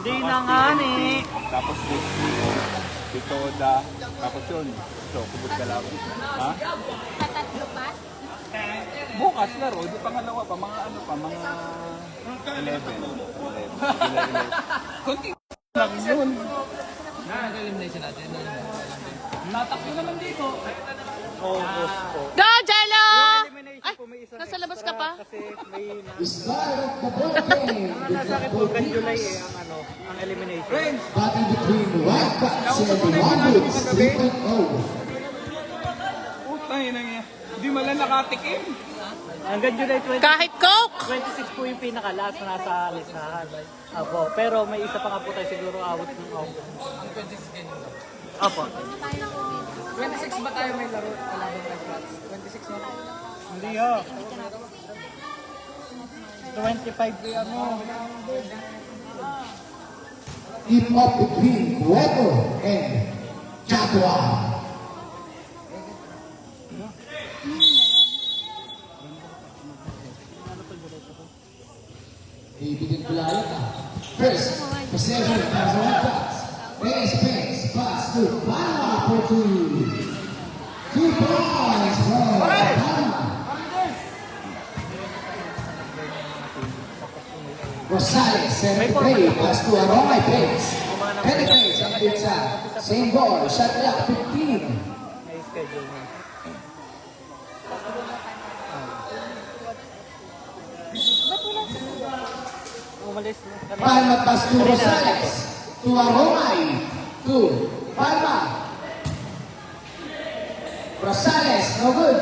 Hindi na nga ni. Tapos Pitoda. Tapos yun. So, kubot ka lang. Ha? Tatatlo pa? Bukas laro. Di pangalawa pa. Mga ano pa. Mga 11. Kunti lang yun. Elimination natin. Natakbo naman dito. Oo, po. Go, Jello! Elimination Ay, po may isa. nasa labas ka pa? Kasi may Start of the ball game. nasa akin po hanggang July ang ano, ang elimination. Battle between Wildcats and Wonders 3.0. Putay na nga. Hindi mala nakatikim. Hanggang July 20, Kahit Coke! 26 po yung pinaka-last na nasa listahan. Opo, pero may isa pa nga po tayo siguro awit ng Opo. Ang 26 ganyan. Opo. 26 ba tayo may laro? Kalaban kay Flats? 26 na? Hindi ha. 25 yung ano. Team up between Cueto and Jaguar. Ibigin pulayan na. First, possession para sa Wildcats. Space, pass to Panama for 2. 2 points for Panama. Rosales, center play, pass to Aromay Pace. Penetrates ang pizza. Same ball, shot clock 15. May schedule na. Umalis na kami. Palma pass to Rosales. To Aromay. To Palma. Rosales, no good.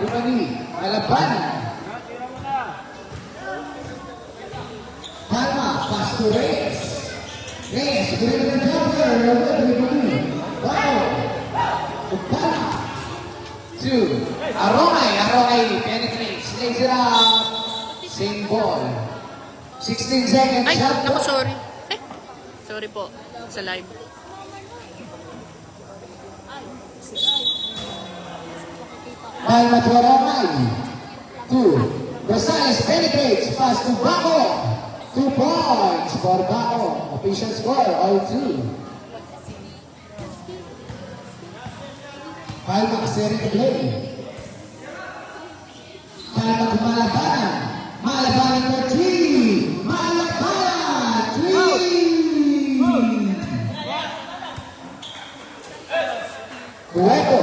Ibani, Malaban. Palma, pass to Reyes. Reyes, good in the jumper. No good, Ibani. Wow. To Palma. To Aromay. Aromay penetrates. Lays it out. Same ball. 16 seconds. Ay, shot naku, clock. sorry. Sorry po, sa live. Palma to Aromay. 2. Rosales penetrates. Pass to Baco. 2 points for Baco. Official score, all 2. Palma seri to play. Palma to Malabanan. Malabanan for 3. Malabanan. 3. Cueto.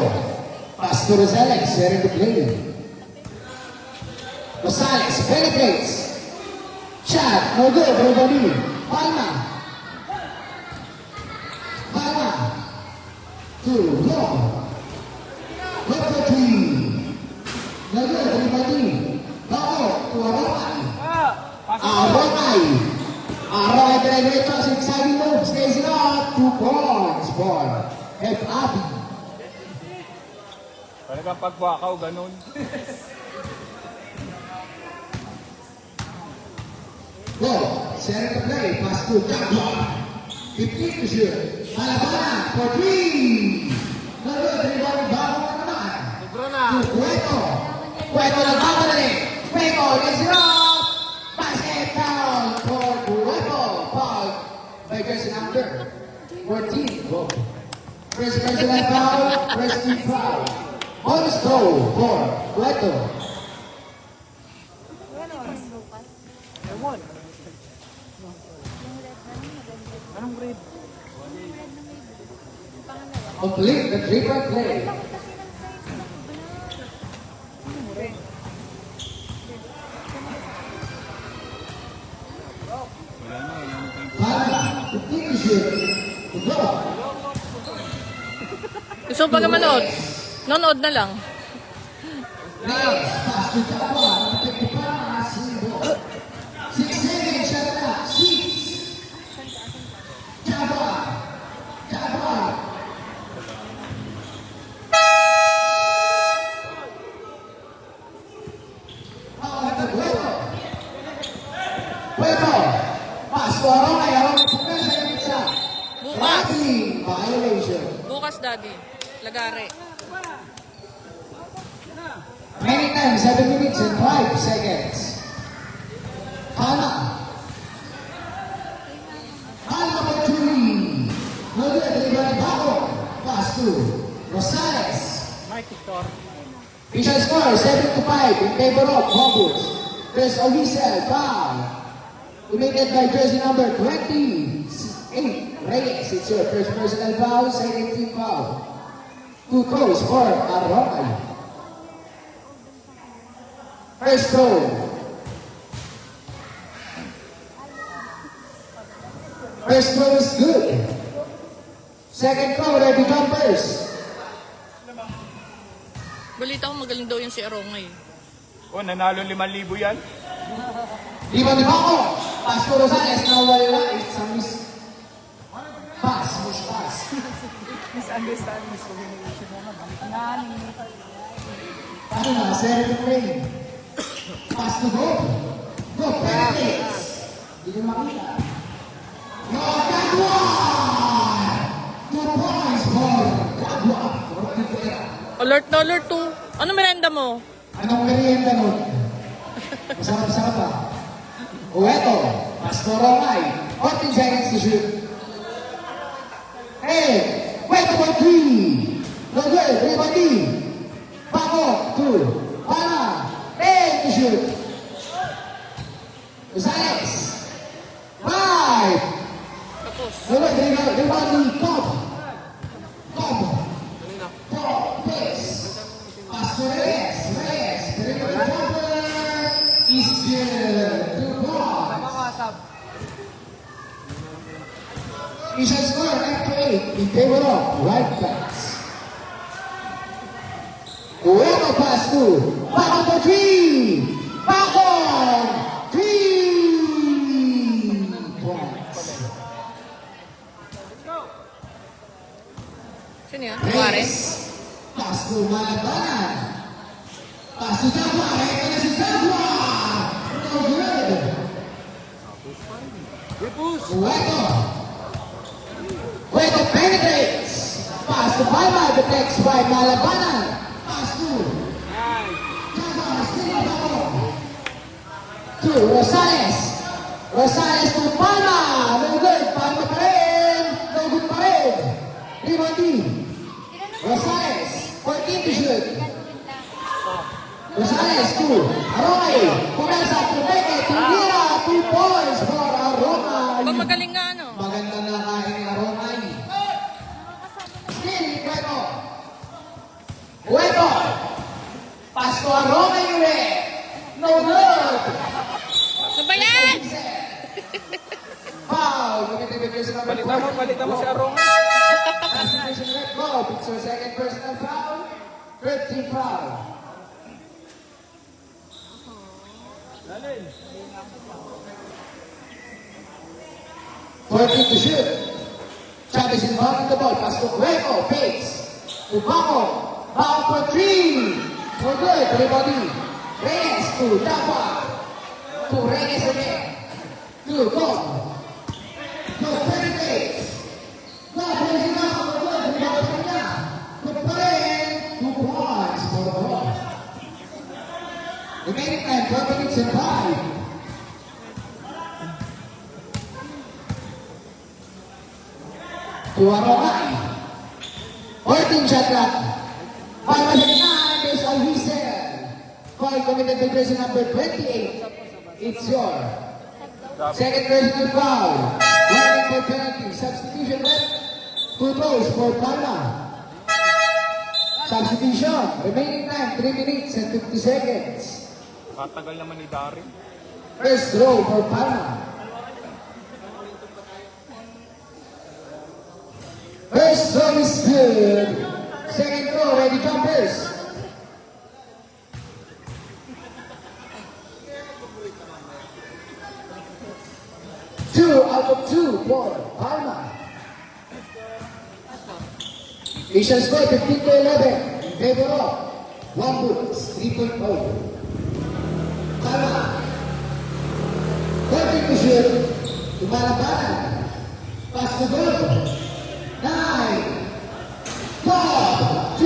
Pass to Rosales, ready to play. Rosales penetrates. Shot, no good, Rodolí. Palma. Palma. 2, go. Cueto 3. No good, everybody. Baco to Aromay. Aromay. Aromay penetrates us inside the move. Stays it up. 2 points for F. Abi. Talagang pagbakaw, ganun. Go. Center to play. Pass to Jaguar. 15 to shoot. Malabanan for 3. No good. Rebound. Bago na naman. To Cueto. Cueto nagpapadali. Cueto. Lays it up. Basket down for Cueto. Foul by jersey number 14. Go. First personal foul. First team foul. Bonus throw for Cueto. Ewan. Anong grade? Complete the three-point play. Palma, 15 to shoot. To go. Gusto mo pa manood? Nonood na lang. Reyes, pass to Jaguar. Take the pass. 6 seconds, shot clock. 6. Jaguar. Jaguar. Foul to Cueto. Cueto. Pass to Aromay. Aromay pupunta sa isa. Bukas. Racing violation. Bukas, Daddy. Lagare. Many times, 7 minutes and 5 seconds. Palma. good, delivery Baco. Pass to Rosales. Mike Store. Official score 7-5 in favor of Cobbles. Chris Ovisel, foul. Committed by jersey number 28, Reyes. It's your first personal foul, second team foul. 2 throws for Arroyo. First throw. First throw is good. Second throw, ready jumpers. Balita ko magaling daw yung si Arongay. Oh, nanalo 5,000 yan. Ivan Baco. Pass to Rosales. Nawala. It's a miss. Pass. Misunderstand, miscommunication naman. Ano na, Senator Ray. Pass to go. Go, penetrates. Hindi nyo makita. No, Jaguar! 2 points for Jaguar. Alert na alert to. Ano merenda mo? Anong merienda nun? Masarap-sarap pa. O eto, pass to Romay. 14 seconds to shoot. Hey, wait for 3. No good, everybody. Baco, 2. Para, 10 to shoot. Rosales. 5. Tapos. No good, everybody. Cobb. 4. Pace. Pass to Reyes. Delivery jumper is good. 2 points. Official score 9-8 in favor of White Backs. Ueno pass to Baco for 3. Baco! 3 points. Sino yan? Tuware? Reyes. Pass to Malabanan. Pass to Jaguar. Ito na si Jaguar. No good. Ueno penetrates. Pass to Palma. Deflects by Malabanan. Pass to Jaguar. Still Baco. To Rosales. Rosales to Palma. No good. Palma pa rin. No good pa rin. Rebondi. Rosales. 14 to shoot. Rosales to Aroy. Pumelsa to Beke. Tindira. 2 points for Aroy. Ba magaling nga ano? Maganda na kain ni Aroy. Still, Cueto. Cueto. Pass to Aroy ulit. No good. Ano ba yan? Foul. Committed by jersey number 20. Balita mo si Arong. Constitution red ball. It's your second personal foul. 13 foul. Fourteen to shoot. Chavez involved in the ball. Pass to Cueto. Pace. To Baco. Baco for 3. For good. Everybody. Reyes to Jaguar. To Reyes again. To Cobb. To penetrates. No, praising up. For good. Rebound pa niya. Good pa rin. 2 points for the ball. Remaining time, 12 minutes and 5. To Aromay. 14 shot clock. 5-9 is Alvisel. Call committed to jersey number 28. It's your second personal foul. Warning for penalty. Substitution rep. 2 throws for Palma. Substitution. Remaining time 3 minutes and 50 seconds. Katagal naman ni Darin. First throw for Palma. First throw is good. Second throw, ready jumpers. Two out of 2 for Palma. Official score 15-11 in favor of One Boots 3.0. Palma. 14 to shoot. Tumalabanan. Pass to goal. 9, 4, 3.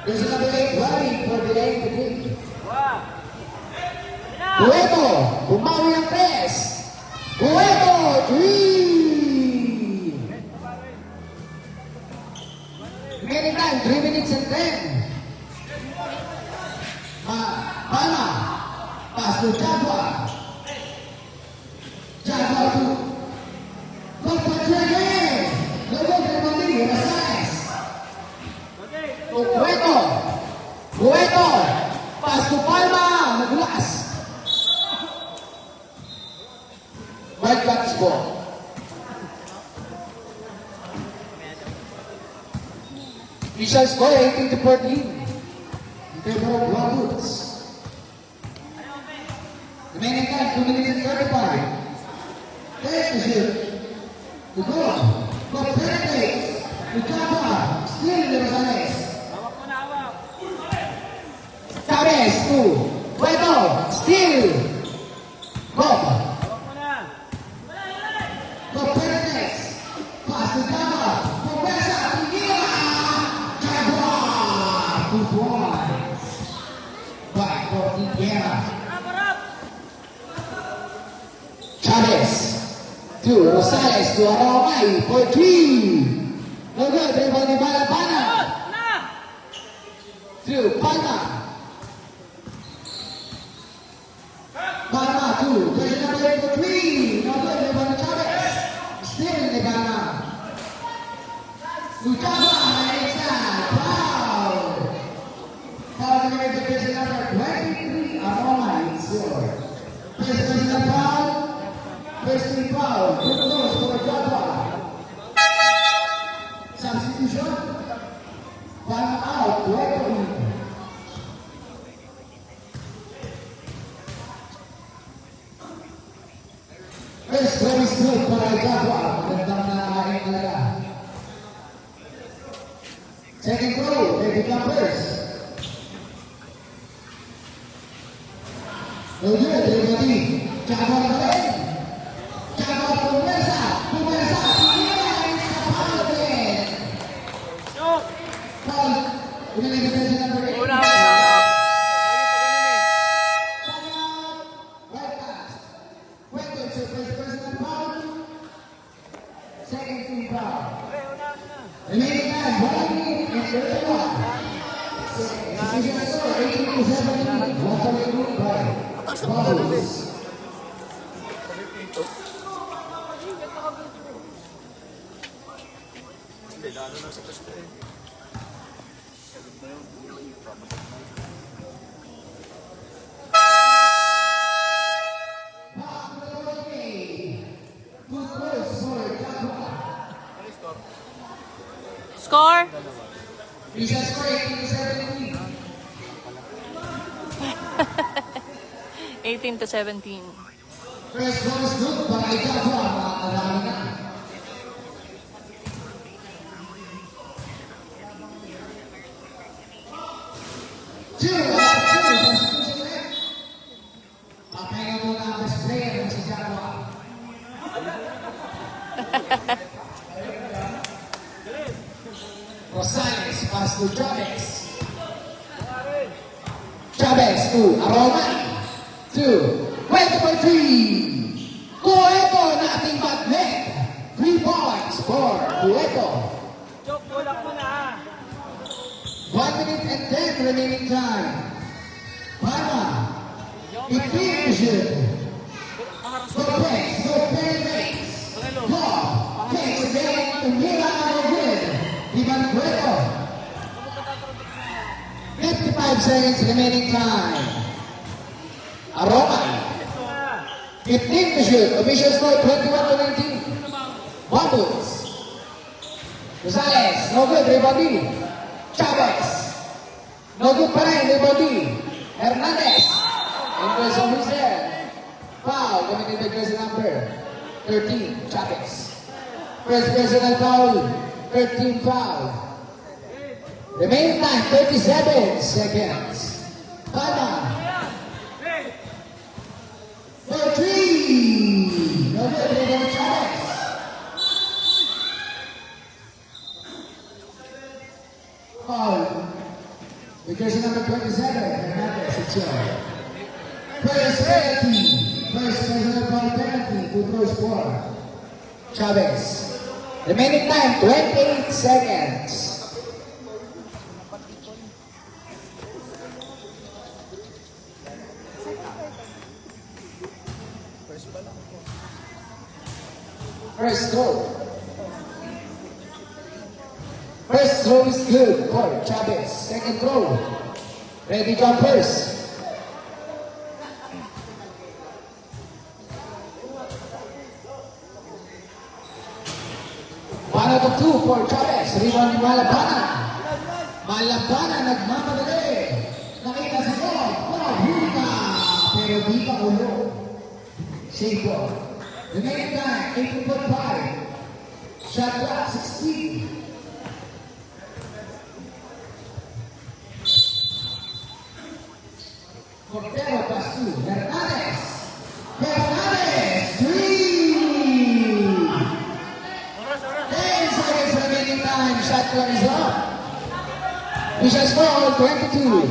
There's another 8 running for the end of the game. Cueto, bumawi ang press. Cueto, 3. Remaining time, 3 minutes and 10. Palma. Pass to Jaguar. Jaguar to Contreras. Luego de Rodrigo Rosales. To Cueto. Cueto. Pass to Palma. Nagulas. White Cats ball. Official score 18-14 in favor of Wildwoods. Remaining time 2 minutes and 35. There's the shoot. To go. For penalties. To Java. Still in the Rosales. Chavez to Cueto. Still. Bob. For penalties. Pass to Java. For Besa. Jaguar. 2 points. Back for Tigera. Chavez to Rosales to Aromay for 3. No good, rebound ni Balapana. To Palma. Palma to jersey number 8 for 3. No good, rebound ni Chavez. Still ni Palma. To Java, inside, foul. Foul committed to jersey number 23, Aromay, score. First personal foul. First team foul, good goes for Java. Substitution. One out, Cueto. First service good para Java. Magandang nakain talaga. Second throw, they become first. No good, everybody. Java na rin. Java Pumesa, it's a foul again. Foul, winning the jersey number 8. Right pass. Cueto, it's your first personal foul. Second team foul. Remaining time, 1 minute and 31. Decision score, 18-17. Waterloo group by Bubbles. Score? Official score 18-17. 18-17. First bonus good para Java, makakadami na. Two, substitution ulit. Papahinga muna ang best player ng si Java. Rosales, pass to Chavez. Chavez to Aromay. Two. Cueto for 3. Cueto, nothing but net. 3 points for Cueto. 1 minute and 10 remaining time. Palma. 15 to shoot. No breaks, no penalties. Ball. Takes again to Mira with Ivan Cueto. 55 seconds remaining time. Aromay. 15 to shoot. Official score 21-19. Bubbles. Rosales. No good. Rebounding. Chavez. No good pa rin. Rebounding. Hernandez. Inversion who's there. Foul. Committed by jersey number 13. Chavez. First personal foul. 13 foul. Remaining time 37 seconds. Palma. For 3. No good, rebound Chavez. Foul. The jersey number 27, Hernandez, it's your first penalty. First personal foul penalty to throws for Chavez. Remaining time, 28 seconds. First throw. First throw is good for Chavez. Second throw. Ready jumpers. One out of two for Chavez. Rebound ni Malabana. Malabana nagmamadali. Nakita si Bob. Huka. Pero di pa ulo. Shake ball. Remaining time, 8.5. Shot clock, 16. Cordero pass to Hernandez. Hernandez, three. 10 seconds remaining time. Shot clock is up. Visual score, 22.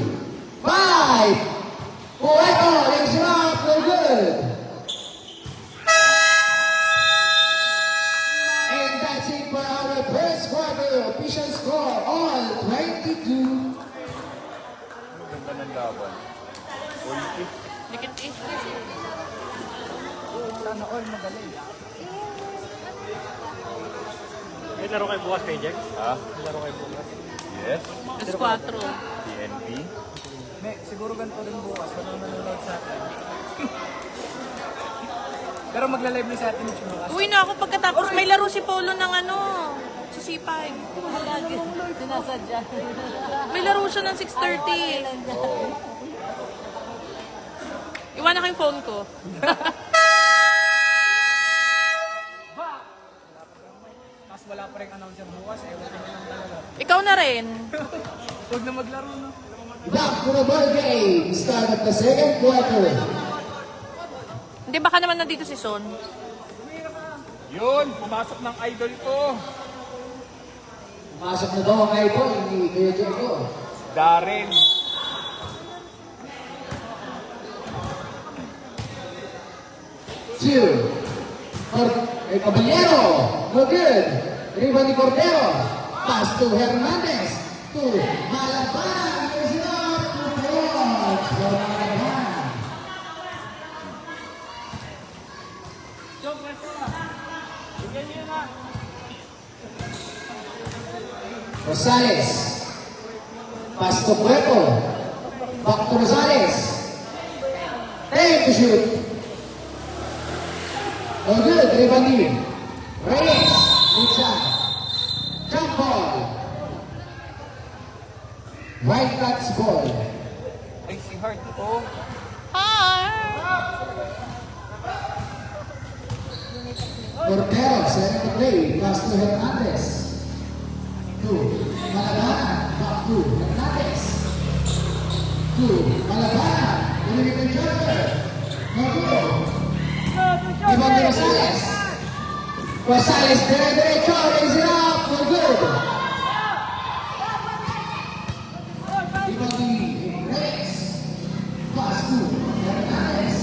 5. Puerto, it's up, no good. And that's it for our first quarter. Official score, all 22. Ganda ng laban. Quality. Dikit eh. Sana all magaling. May laro kayo bukas kay Jack? Ha? May laro kayo bukas. Yes. Plus 4. TNP. Siguro ganito rin bukas. Wala nanonood sa atin. Pero magla-live na sa atin yung bukas. Uwi na ako pagkatapos may laro si Polo ng ano, sa C5. Sinasadya. May laro siya ng 6:30. Iwanan ko yung phone ko. Tapos wala pa rin announcer bukas. Ewan ko na lang talaga. Ikaw na rin. Huwag na maglaro, no? Back to the ball game. Start of the second quarter. Hindi, baka naman nandito si Son. Yun! Pumasok ng idol ko! Pasok na daw ang idol ni Kuya Diego. Darren! Two. Caballero. No good. Rebound ni Cordero. Pass to Hernandez. To Malaban. Here's it up to George. For Malaban. Rosales. Pass to Cueto. Back to Rosales. Take to shoot. No good. Rebound. Reyes. Inside. Jump ball. White Cats ball. Ay, si Hart. Oh. Cordero, setting the play. Pass to Hernandez. To Malabana. Back to Hernandez. To Malabana. Limited jumper. No good. Rebound ni Rosales. Rosales, derecho. Raise it up. No good. Rebound ni Reyes. Pass to Hernandez.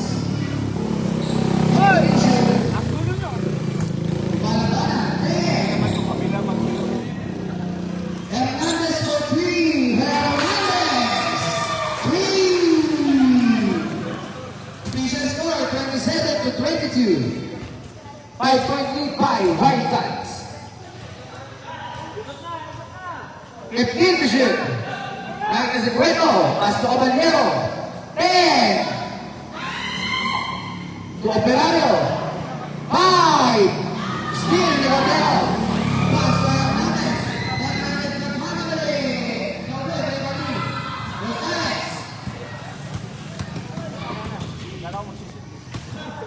Hernandez for three. Hernandez. Three. Official score 27 to 22. 5-point lead by Wildcats. 15 to shoot. Right as a Cueto. Pass to Caballero. 10. To Operario. 5. Steal ni Caballero. Pass to Hernandez. Hernandez nagmamadali. No good, everybody. Rosales.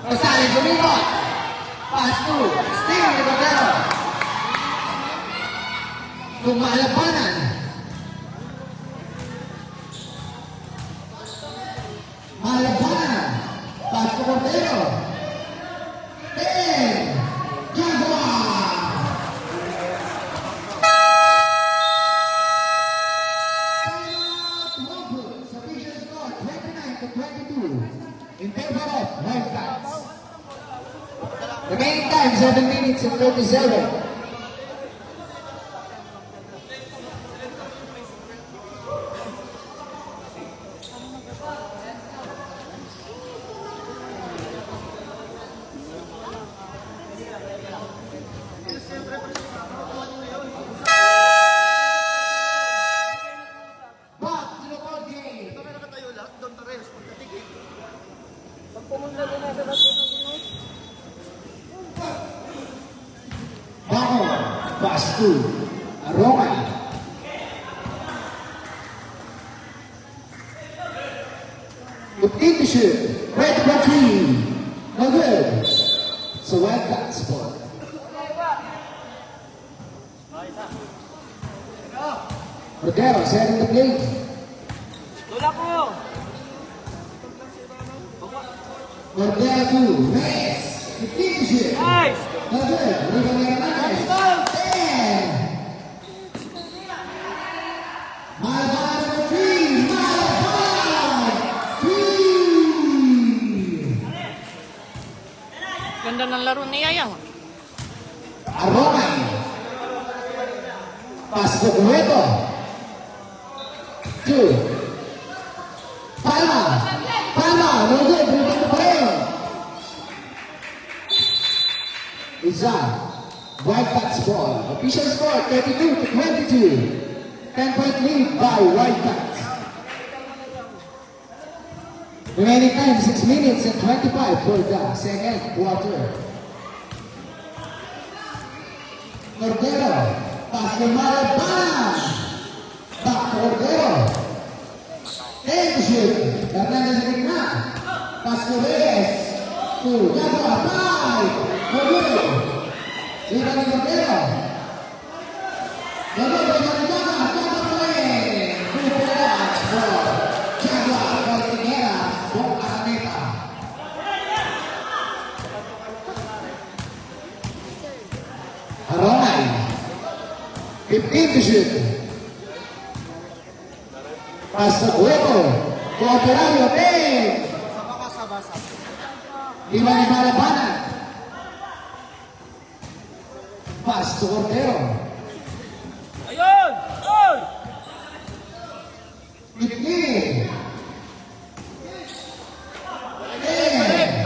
Rosales umikot. Pass to Steal ni Caballero. Lumalabanan. Malabanan. Pass to Cordero. 10. Jaguar. Official score 29 to 22. in favor of Wildcats. Remaining time 7 minutes and 37. Back to the ball game. Bago, pass to Roman. Fifteen to shoot. Red for three. No good. So Wildcats ball. Rodero setting the plate. Rodero two. Reyes. 15 to shoot. No good. Rebound Hernandez. 10. Malabar for three. Malabar. Three. Ganda ng laro ni Yayang. Arroman. Pass to Cueto. 2. Palma. Palma. No good. Rebound pa rin. Isa. Wildcats ball. Official score 32 to 22. 10-point lead by Wildcats. Remaining time 6 minutes and 25 for the second quarter. Cordero. Pass to Malaban. Back to Cordero. 10 to shoot. Hernandez sa gitna. Pass to Reyes. To Gaba. 5. No good. Iba ni Cordero. No good. Iba ni Gaba. Gaba pa rin. 2 points for Gaba. Valtinera. Bong Araneta. Aronay. 15 to shoot. Pass to Cueto. Cooperario. 10. Iba ni Malabanan. Pass to Cordero. Ayun! Ayun! 15. 10.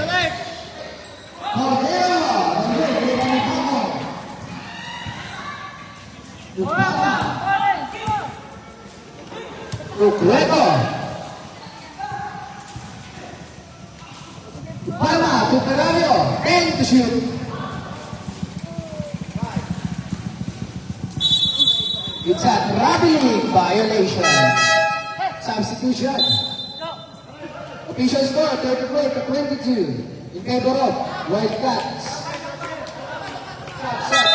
Cordero. Iba ni Paco. Lupana. To Cueto. Palma to Carario. 10 to shoot. It's a traveling violation. Substitution. Official score 34 to 22 in favor of Wildcats. Shot.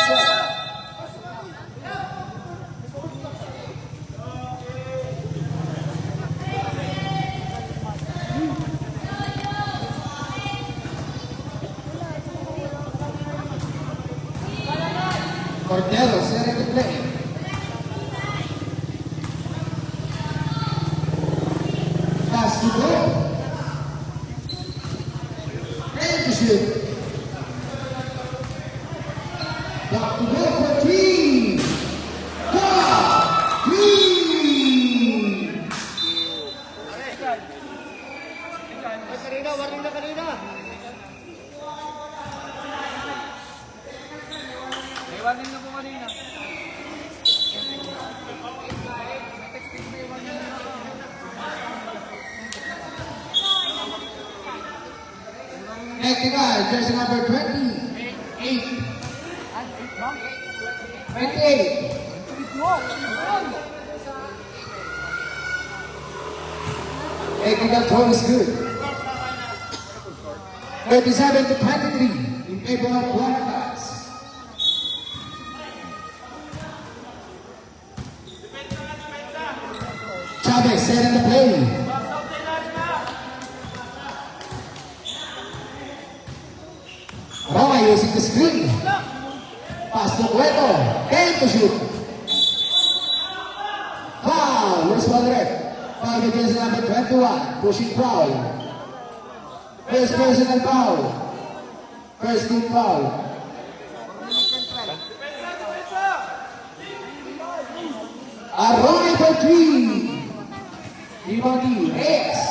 Cordero setting the play. Pass to go. 10 to shoot. Back to go for 3. Go! 3! Warning na kanina. May warning na po kanina. Next guy, jersey number 28. 28. Technical throw is good. 37 to 23 in favor of Wildcats. Chavez setting the play. Roma using the screen. Pass to Cueto. 10 to shoot. Foul. Where's Padre? Foul against number 21. Pushing foul. First personal foul. First team foul. Arroyo for 3. Rebound Reyes.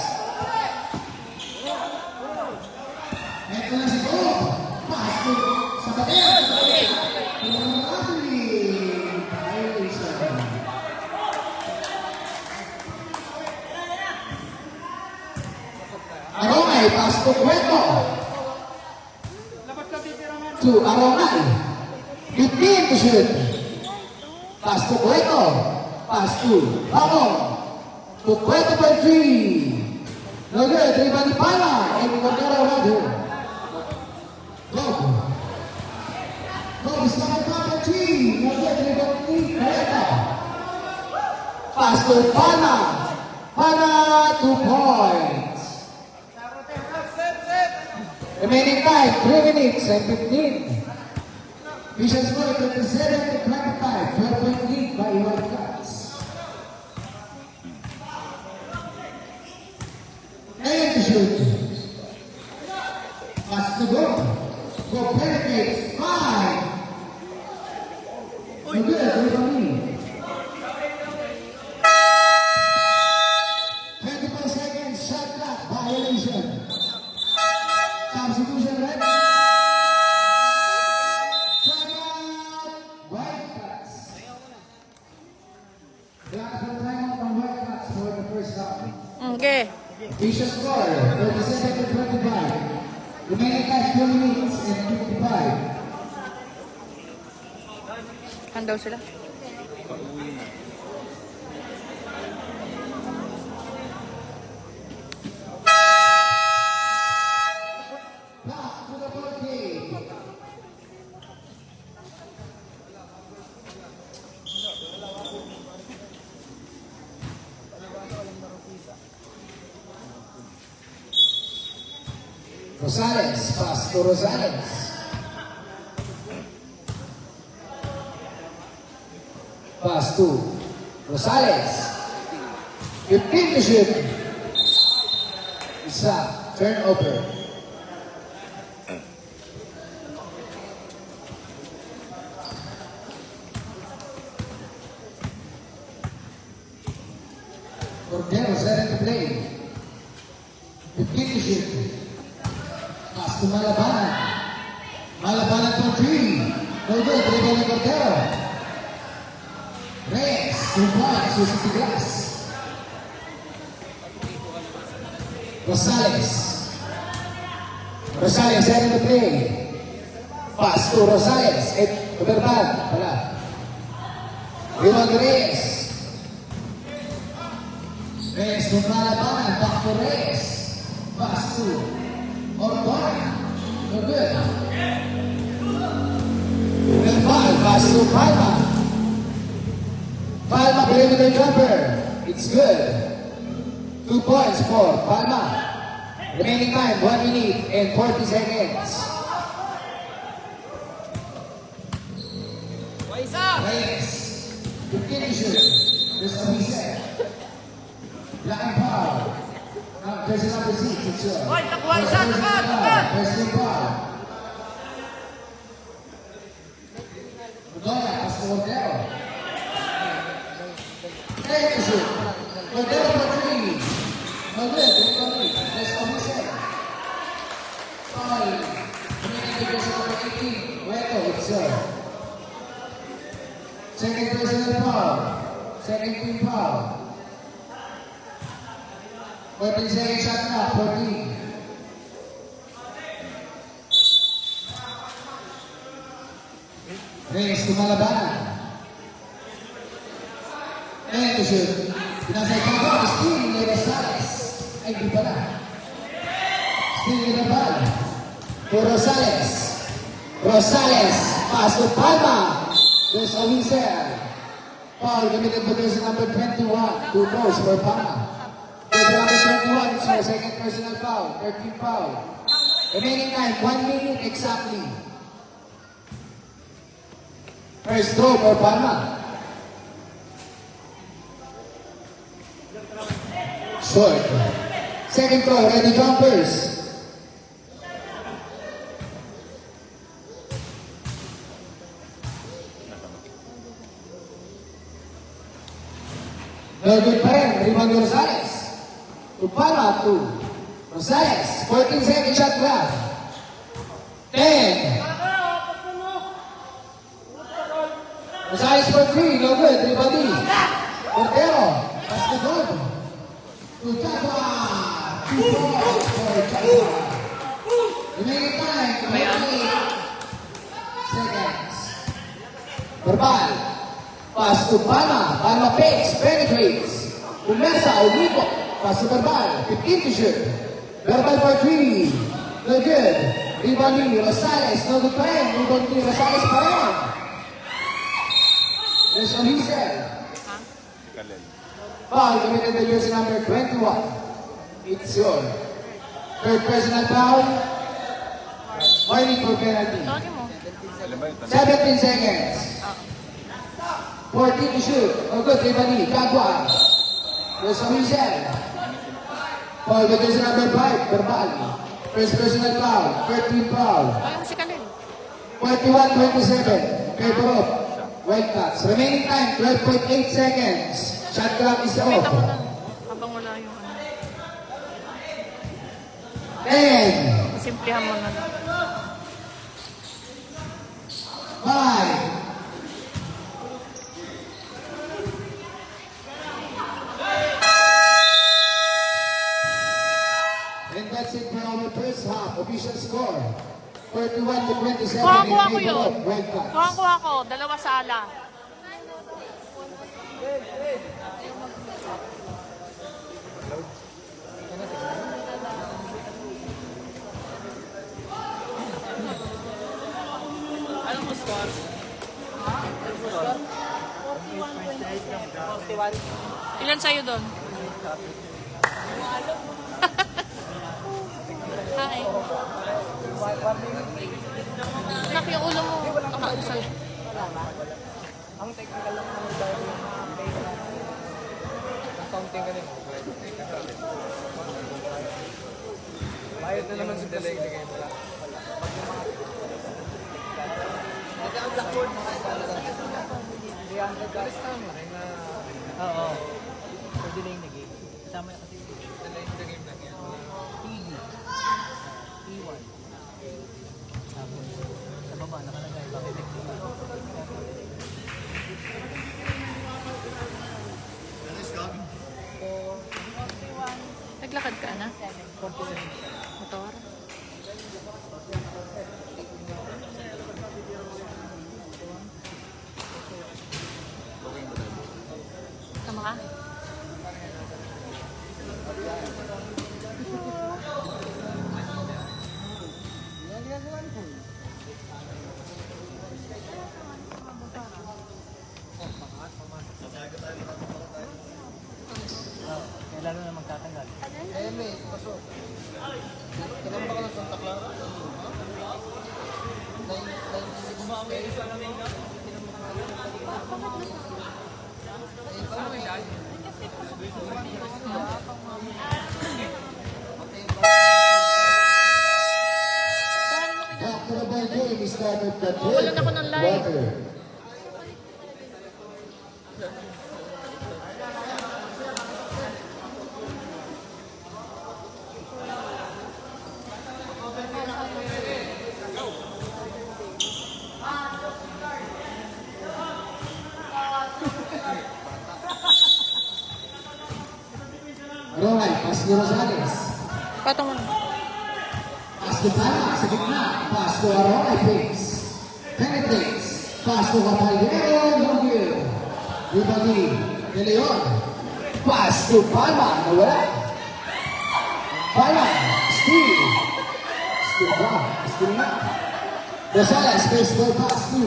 Ito na si Bo. Pass to sa bater. Arongay, pass to Cueto. To Arongay. 15 to shoot. Pass to Cueto. Pass to Bagong. To Cueto for 3. No good. Rebound ni Pala. And Cordero Roger. Gob. Gob is coming back for 3. No good. Rebound ni Cueto. Pass to Pala. Pala 2 points. Remaining time, 3 minutes and 15. Vision score 27 to 25. 12-point lead by Wildcats. And to shoot. Pass to go. Go penetrate. 5. No good. Rebound. 24 seconds. Shot clock. Violation. Substitution right? Wildcats. Grab the time from Wildcats for the first half. Okay. Vicious score, 37 to 25. Remaining time 2 minutes and 55. Handaw sila. Back to the ball game. Rosales, pass to Rosales. Pass to Rosales. 15 to shoot. Isa, turnover. Cordero set to play. 15 to shoot. Pass to Malabanan. Malabanan for 3. No good. Dribble ni Cordero. Reyes. 2 points. Using the glass. Rosales. Rosales set to play. Pass to Rosales. Verbal. Wala. Ribon Reyes. Reyes to Malabanan. Back to Reyes. Pass to Ordona. No good. Verbal. Pass to Palma. Palma perimeter jumper. It's good. 2 points for Palma. Remaining time 1 minute and 40 seconds. Reyes. 15 to shoot. There's a reset. Black and foul. Now, there's another 6. It's sure. First team foul. Udona, pass to Cordero. Reyes to shoot. Cordero for 3. No good. There's a reset. Foul. Communication number 18. Weto, it's sure. Second personal foul. Second team foul. 14 seconds shot clock. 14. Reyes to Malabanan. And to shoot. Pinasay ka ba? Steal ni Rosales. Ay, di pala. Steal ni Rabal. To Rosales. Rosales. Pass to Palma. There's a whistle. Foul committed to person number 21. 2 goals for Palma. Person number 21 is your second personal foul. 13 foul. Remaining time 1 minute exactly. First throw for Palma. Short. Second throw, ready jumpers. No good pa rin. Rebound ni Rosales. To Palma, to Rosales. 14 second shot clock. 10. Rosales for 3. No good. Rebound ni Portero. Pass to good. To Chagua. 2 balls for Chagua. Remaining time. 28 seconds. Verbal. Pass to Palma. Palma fakes. Penetrates. Umesa. Umiko. Pass to Verbal. 15 to shoot. Verbal for 3. No good. Rebound ni Rosales. No good pa rin. Rebound ni Rosales pa rin. There's a Hazel. Kalel. Foul committed by jersey number 21. It's your third personal foul. Warning for penalty. Tawagin mo. Alam ba yun? 17 seconds. 14 to shoot. No good. Rebound ni Jaguar. There's a Hazel. Foul by jersey number 5. Verbal. First personal foul. 13 foul. Tawagin mo si Kalin. 41-27. Favor of Whitecaps. Remaining time, 12.8 seconds. Shot clock is Wait ako off. lang. Habang wala yung ano. 10, Simplihan mo na lang. 5, and that's it for our first half. Official score, 31-27 Kuha ko in yun. favor of Whitecaps. Kuha ko. Dalawa sala. Anong mo score? 41. Ilan sa'yo doon? Hi. Anak, yung ulo mo. Nakausal. Ang technical lang naman tayo yung accounting ka rin. Bayad na naman sa delay na kayo pala. Ang blackboard mo kayo pala. 300 dollars tama. Oo. So, delay na game. Kasama na kasi Delay na game lang yan. TV. T1. Tapos, sa baba, nakalagay. Bakit Naglakad ka na? Motor? Tama ka? lalo na magtatagal. Ayan may, pasok. Kinamba ko ng Santa Clara. 96. After the ball game, we started the Wala na ako ng live. quarter. Roy, pas ni Rosales. Patong mo. Pass to Palma, sa gitna. Pass to Roy, fakes. Penetrates. Pass to Caballero, no good. Ribagi, De Leon. Pass to Palma, nawala. Palma, steal. Steal ba? Steal na. Rosales, first ball pass to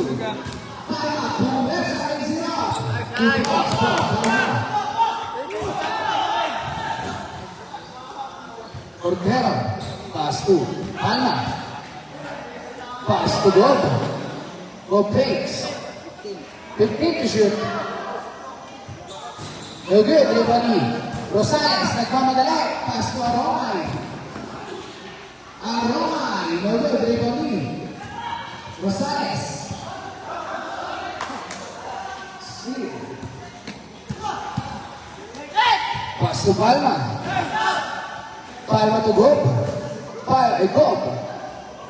Palma, Promesa, raise it up. Two balls for Palma. Cordero, pass to Palma. Pass to Gold. Gold takes. 15 to shoot. No good, Ribani. Rosales, nagmamadali. Pass to Aromay. Aromay, no good, Ribani. Rosales. See. to Palma. Palma to Gob. Gob.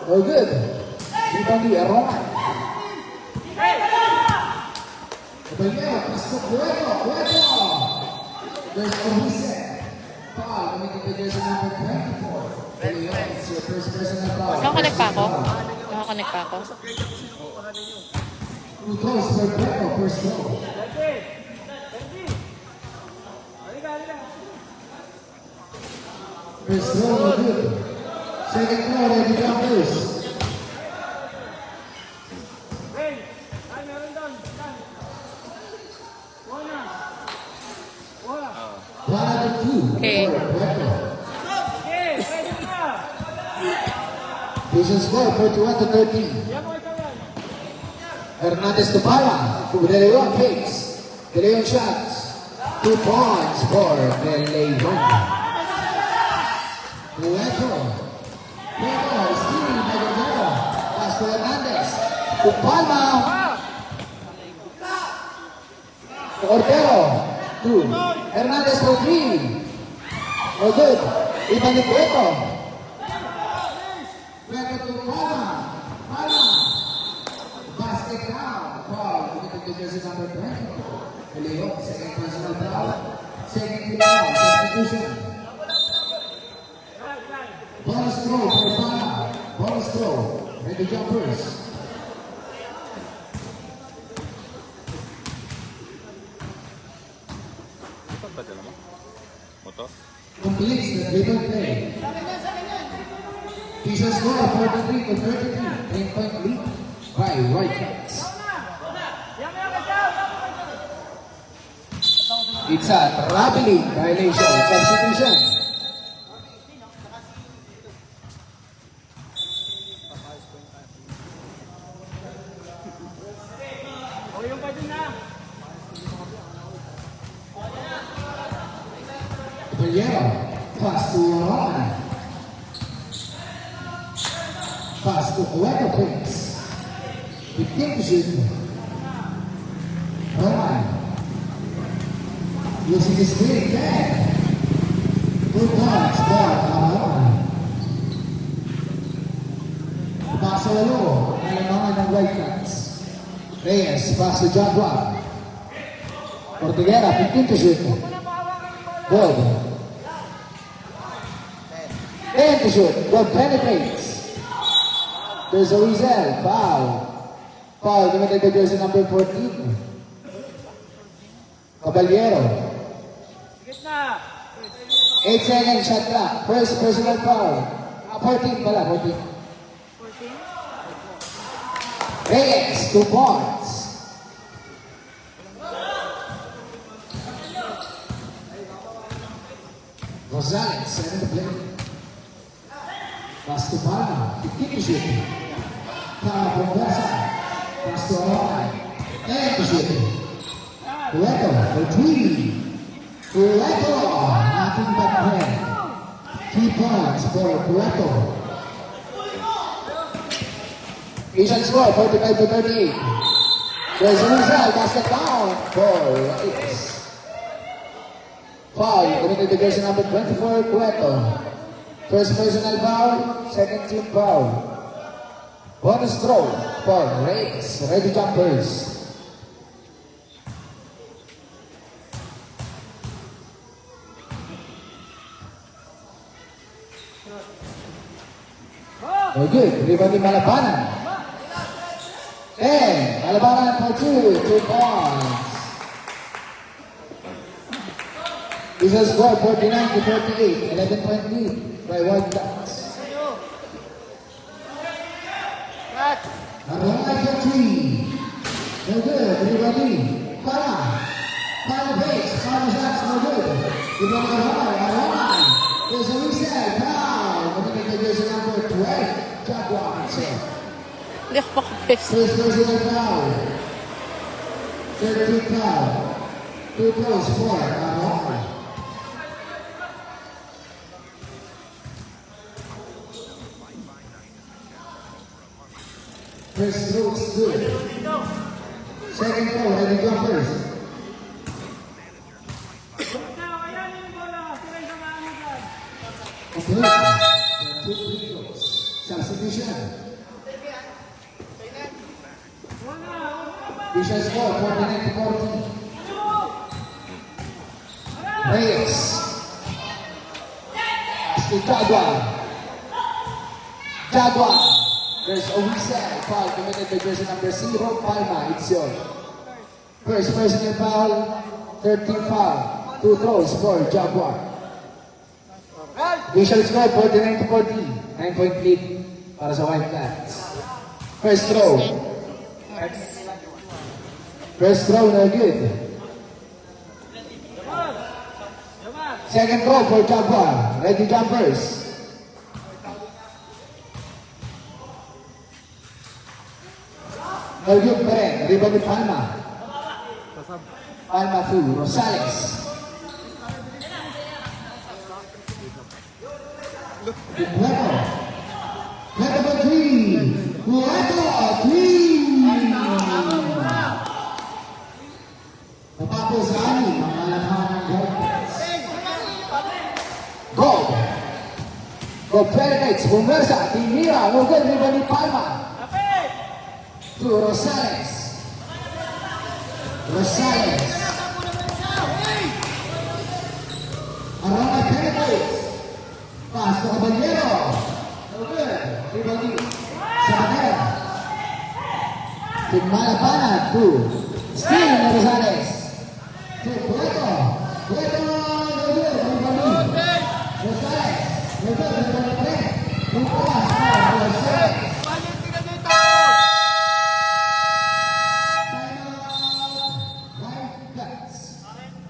No good. Rebound ni Roman. Caballero, pass to Cueto. There's no reset. Foul, committing the jersey number 24. It's your first personal foul. Nakakonect pa ako? Nakakonect pa ako? Too close for Cueto, first goal. First throw, no good. Second throw, ready down first. One out of two. Okay. For Cueto. Vision score, 41-13. Hernandez to Pala. De Leon fakes. De Leon shots. 2 points for De Leon. Cueto. Stealing by Guerrero. Pass to Hernandez. To Palma. To Ortero. 2. Hernandez for 3. No good. Iban ni Cueto. Cueto to Palma. Basket down. Foul. Committed to jersey number 20. De Leon, second personal foul. Second team foul. Substitution. Bonus throw for Palma. Bonus throw. Ready jumpers. Ito ba dala mo? Motor? Completes the dribble play. Vision score 43-33. 10-point lead by Whitecaps. It's a traveling violation. Substitution. Caballero, pass to Roman. Pass to Cueto, please. 15 to shoot. Roman. Using his screen, 10. 2 points for Roman. Barcelona, nalamangan ng Whitecaps. Reyes, pass to John Juan. Ortiguera, 15 to shoot. Good. 10 to shoot. Good penetrates. There's a Rizel. Foul. Foul. Committed the jersey number 14. Caballero. 8 seconds shot clock. First personal foul. 14 pala. 14. Reyes. 2 points. Rosales, 7 to play. Pass to Palma, 15 to shoot. Para Conversa. Pass to Roman, 10 to shoot. Cueto for 3. Cueto, nothing but 10. 3 points for Cueto. Asian score, 45-38. There's a result, basket down for Reyes. Foul, committed to jersey number 24, Cueto. First personal foul, second team foul. Bonus throw for Reyes. Ready jumpers. Very good. Rebound ni Malabanan. 10. Malabanan for 2 points. This is score 49-38. 11-point lead by Whitecaps. Arroman for 3. No good. Everybody. Para base. Para shots. No good. Ibang Arroman. There's a reset. Foul. Committed to jersey number 12. Jack Robinson. Hindi ako makapes. First personal foul. Third team foul. 2 goals for Arroman. First throw is good. Second throw, ready go first. Official score, 49-40. Reyes. To Jaguar. Jaguar. There's a whistle. Foul committed by jersey number 0, Palma. It's your first personal foul, 13 foul, 2 throws for Jaguar. Official score, 49-40. 9-point lead para sa Wildcats. First throw. First throw, no good. Second throw for Jaguar. Ready jumpers. No good pa rin. Rebound ni Palma. Palma to Rosales. Puerto. Puerto for three. Puerto, three. Napapos sa amin. Mga laman ng Wildcats. Go! Go Fernandez, Bumersa, Timira, Nogel, rebound ni Palma. To Rosales. Rosales. Arona Fernandez. Pass to Caballero. Nogel, rebound ni Sabanera. To Malapana, to Steal na Rosales. To Puerto. Puerto, Nogel, rebound ni Rosales. Nogel, rebound ni Pren. Yung pass to Rosales.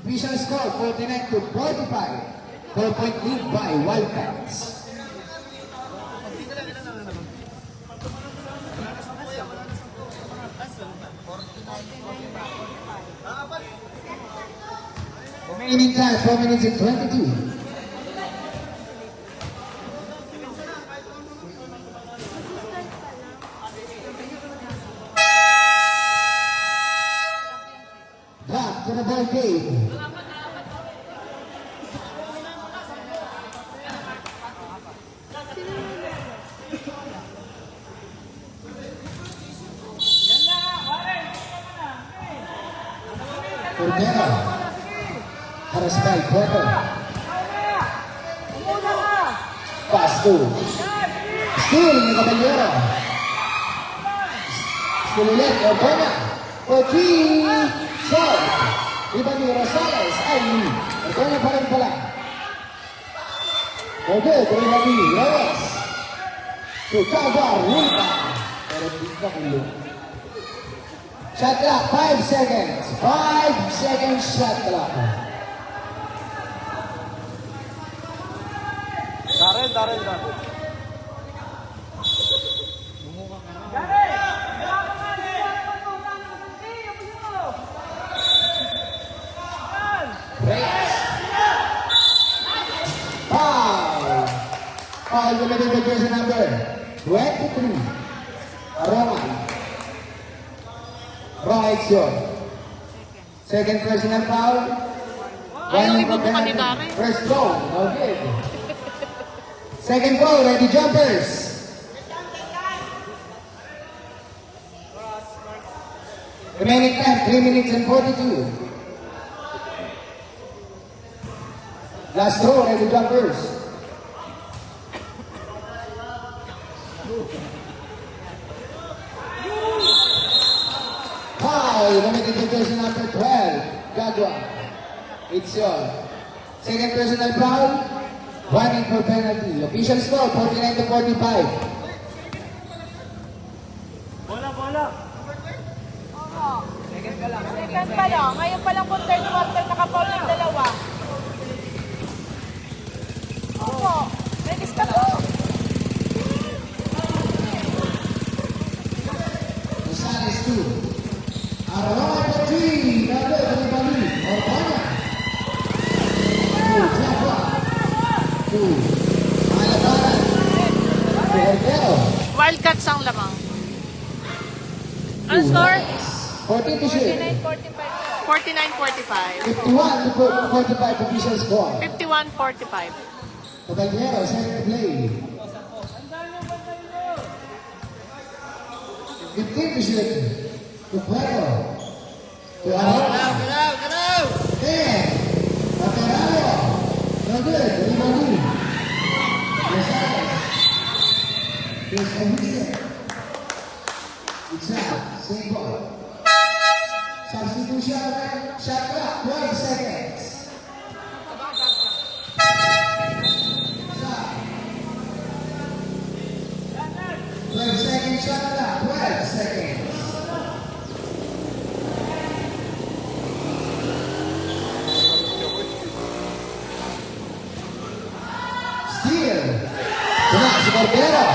Official score 49-45. 4-point lead by Wildcats. Remaining time 4 minutes and 22. Back to the ball game. Cordero. Harus by Puerto. Pass to Steal ni Caballero. Steal ulit, Ordona. For three. Shot. Iba ni Rosales. Ay, Ordona pa rin pala. Okay, iba ni Reyes. To Jaguar, Rulpa. Pero di ka kulo. Shot clock, 5 seconds. 5 seconds shot clock. Darren. Reyes. Foul committed by jersey number 23. Roman. Right shot. Second personal foul. Ayaw ibubukan ni Darren. First goal. Okay. Second goal. Ready jumpers. Remaining time 3 minutes and 42. Last throw. Ready jumpers. Foul. Limited to jersey number 12. Jaguar. It's your second personal foul. 1 in for penalty. Official score 49-45. Second pa lang. Ngayon pa lang po third quarter nakapaul ng dalawa. Opo. Release ka po. Rosales 2. Arroyo for 3. Number everybody. Ordona. 2. Jaguar. 2. Malabana. Cordero. Wildcats ang lamang. Ano score? 14 to shoot. 49-45. 49-45. 51-45 official score. 51-45. Caballero set to play. 15 to shoot. To Puerto. To Arroyo. 10. Macarao. No good. Rebound. Rosales. Here's Elise. It's out. Same ball. Substitution. Shot clock. 12 seconds. Stop. 12 seconds shot clock. 12 seconds. Steal. Kena si Cordero.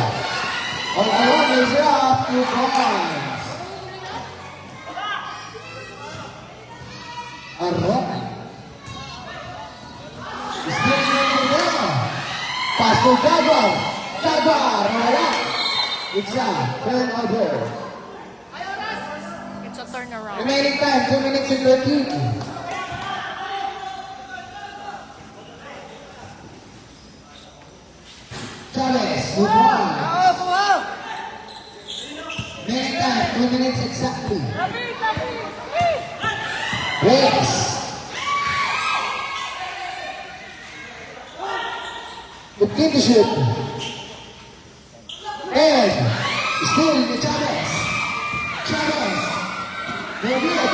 On the one is up. 2 points. Arroyo. Steal ni Cordero. Pass to Jaguar. Jaguar. Wala. It's a turnover. It's a turnaround. Remaining time 2 minutes and 13. Chavez, good one. Remaining time 2 minutes exactly. Reyes. The team to shoot. And still the Chavez. Chavez. No good.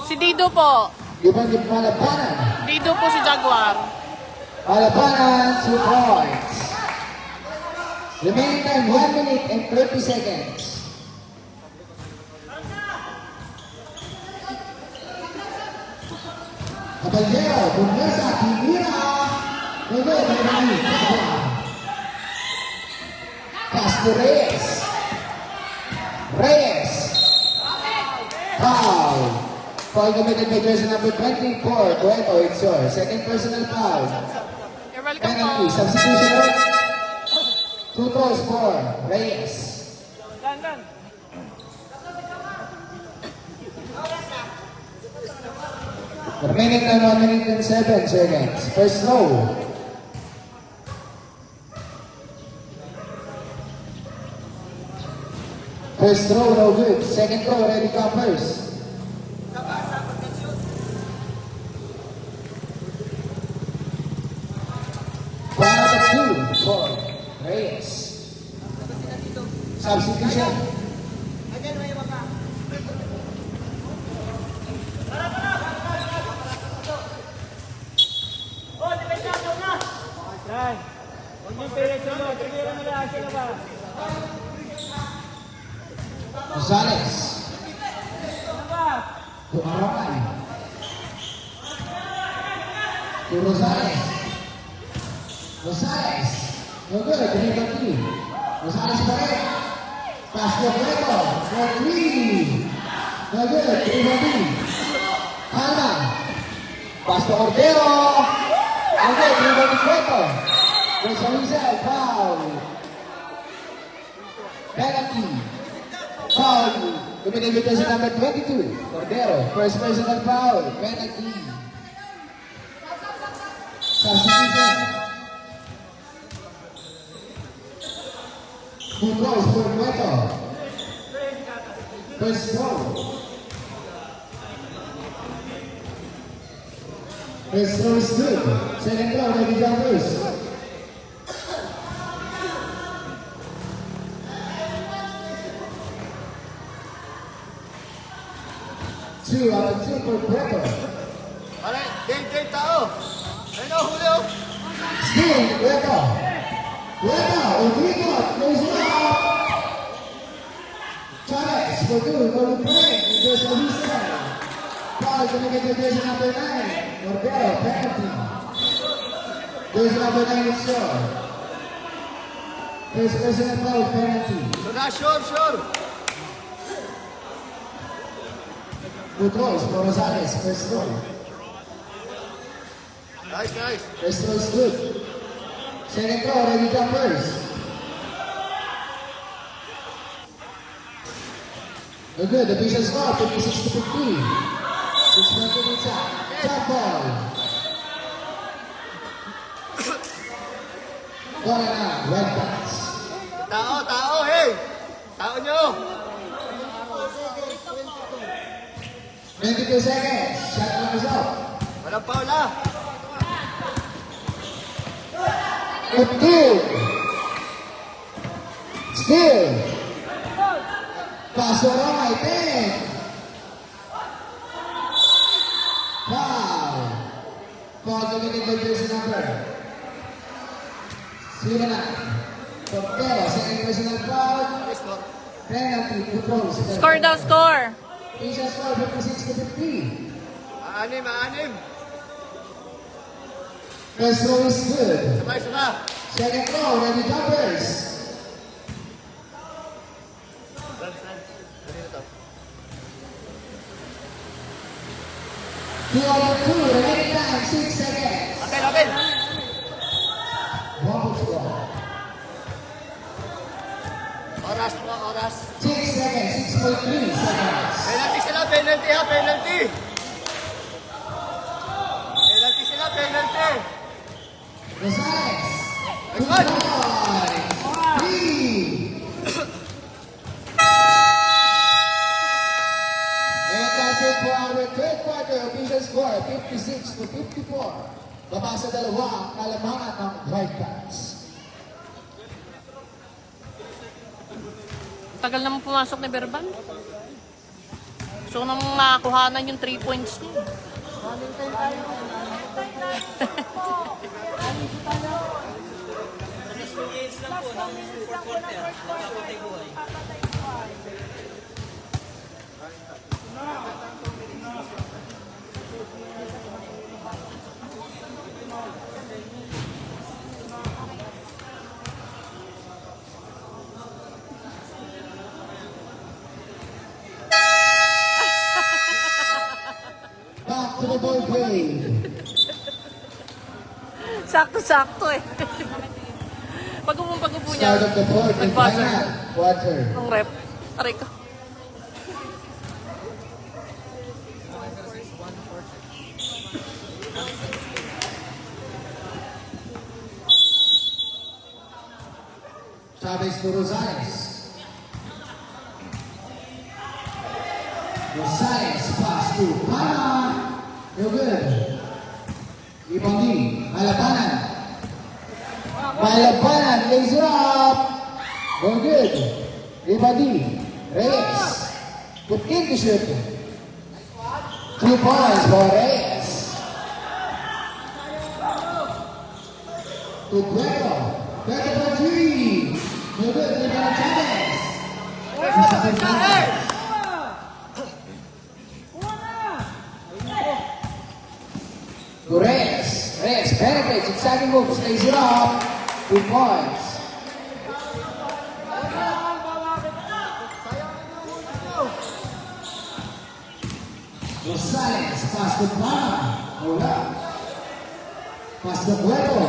Si Dido po. Ibang di Malabanan. Dido po si Jaguar. Malabanan, 2 points. Remaining time 1 minute and 30 seconds. Caballero, Bumesa, Timira. No good. Pass to Reyes. Reyes. Foul. Foul committed by jersey number 24. Cueto, it's yours. Second personal foul. You're welcome Penalty. po. Substitution. 2 throws for Reyes. Remaining time 1 minute and 7 seconds. First throw. First throw, no good. Second throw, ready Campers. One out of 2 for Reyes. Substitution. Rosales. To Araray. To Rosales. Rosales. No good. Deliver 3. Rosales pa rin. Pass to Cueto. For 3. No good. Deliver 3. Calma. Pass to Cordero. No good. Deliver to Cueto. There's a result. Foul. Penalty. Foul. Committed with jersey number 22. Cordero. First personal foul. Penalty. Substitution. 2 throws for Cueto. First throw. First throw is good. Second throw, ready jumpers. Two out of 2 for Cueto. Alright, game, tao. Ayun o, huli o. Still, Cueto. Cueto, Rodrigo, close it up. Chavez, for 2, no break. There's a reset. Foul to make it jersey number 9. Cordero, penalty. Jersey number 9 is sure. First personal foul, penalty. Sure. 2 throws for Rosales, first throw. Nice. First throw is good. Second throw, ready jumpers. No good, the official score, 56-50. 6 minutes out. Jump ball. Ball na, red box. Tao, hey! Tao nyo! 22 seconds. Shot clock is out. Walang foul ah. 15. Still. Paso wrong, I think. Foul. Foul committed by jersey number. Sino na? Portero, second personal foul. Penalty, football. Score daw, score. Asia score 56 to 50. Maanim. First row is good. Sabay. Second row, ready jumpers. Two over two, remaining time, 6 seconds. Lapin. One score. Oras. 6 seconds, 6.3 seconds. Penalty sila, penalty. Penalty sila, penalty. Rosales. Two Good. points. 3. And that's it for our third quarter. Official score, 56 to 54. Baba sa dalawa ang kalamangan ng Whitecaps. Tagal naman pumasok ni Berban. Gusto ko namang makakuhanan yung 3 points niya. Back to the ball game. Sakto-sakto eh. Pag-upo niya. Start of the fourth and Nag-buzzer. final quarter. Ang rep. Aray ko. Chavez to Rosales. Rosales pass to Pana. You're good. Ibanggi, Malabanan. Malabanan lays it up. You're good. Ibanggi, Reyes. Put in the shoot. 2 points for Reyes. To Cueto. Cueto for 3. You're good. Ibanggi Chavez. To Reyes. Reyes penetrates. Exciting moves. Lays it up. 2 points. Rosales. Pass to Pana. Hola. Pass to Cueto.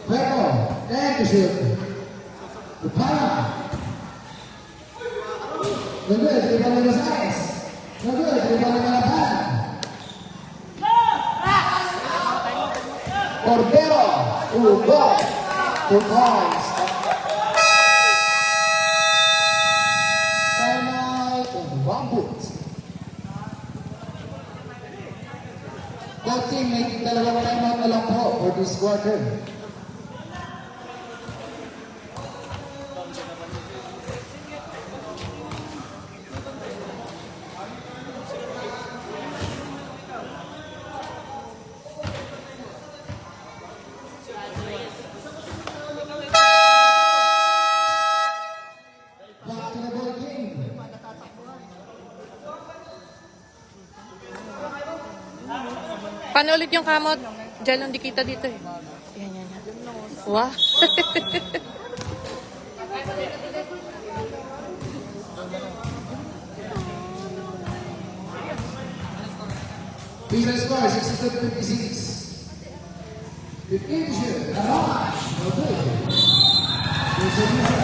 Cueto. There to shoot. To Pana. No good. Rebound to Rosales. No good. Rebound to Malaban. Cordero, 2 goals, 2 points. Timeout and 1 boot. Both team may dalawang timeout na lang po for this quarter. Back to the ball game. Paano ulit yung kamot? Diyan hindi kita dito eh. Yan. Wah. Visual score 62-56. 15 to shoot. Arroja. No good. Jersey number.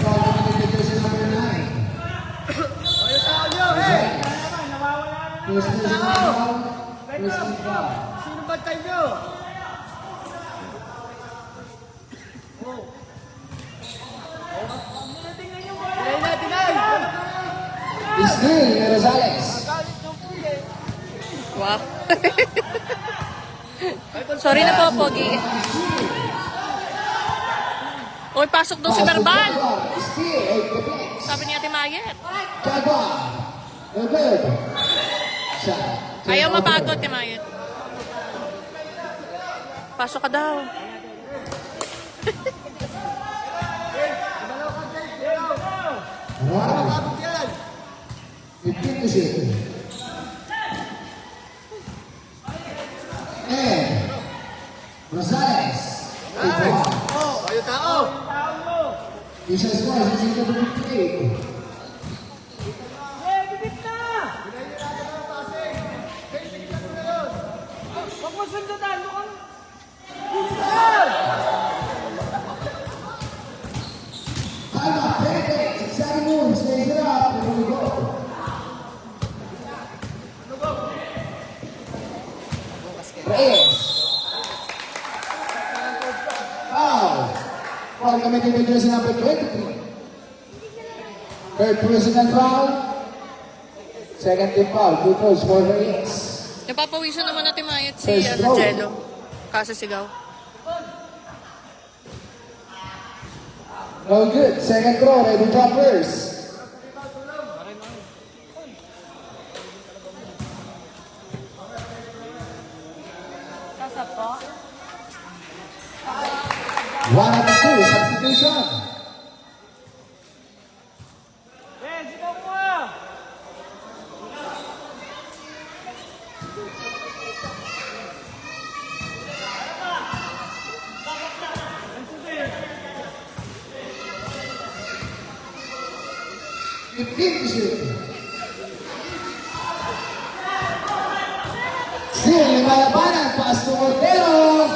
Foul committed by jersey number 9. First personal foul. First team foul. Sino bantay nyo? It's good. Steal ni Rosales. Wow. Sorry na po, Pogi. Uy, pasok daw si Verbal. Steal, 8 to place. Sabi ni Ate Mayet. Jaguar. No good. Shot. Ayaw mapagod, Ate Mayet. Pasok ka daw. Wow. 15 to shoot. And Rosales. Kayo tao! Isang score, 16 to 58. Huwag mo sundutan mo kung... Kalma, penetrate. Exactly moves. Stays it up. Here we go. Reyes. Foul. Foul committed by jersey number 23. Third personal foul. Second team foul. 2 throws for Reyes. Napapawisan naman Ate Mayet si First throw. Jello. Kaso sigaw. No good. Second throw. Ready droppers. One of the two. Substitution. Eh, sino mo? Still, yung malabanan. Pass to Cordero.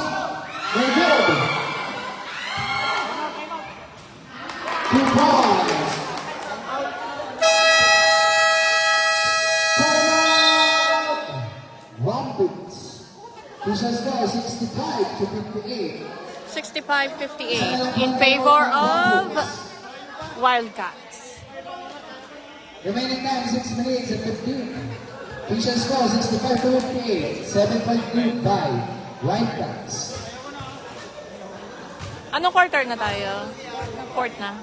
No good. 2 points. Timeout. 1 points. Fisher score 65 to 58. 65-58 in favor of Wildcats. Remaining time 6 minutes and 15. Fisher score 65 to 58. 7-5 by Whitecaps. Anong quarter na tayo? Fourth na.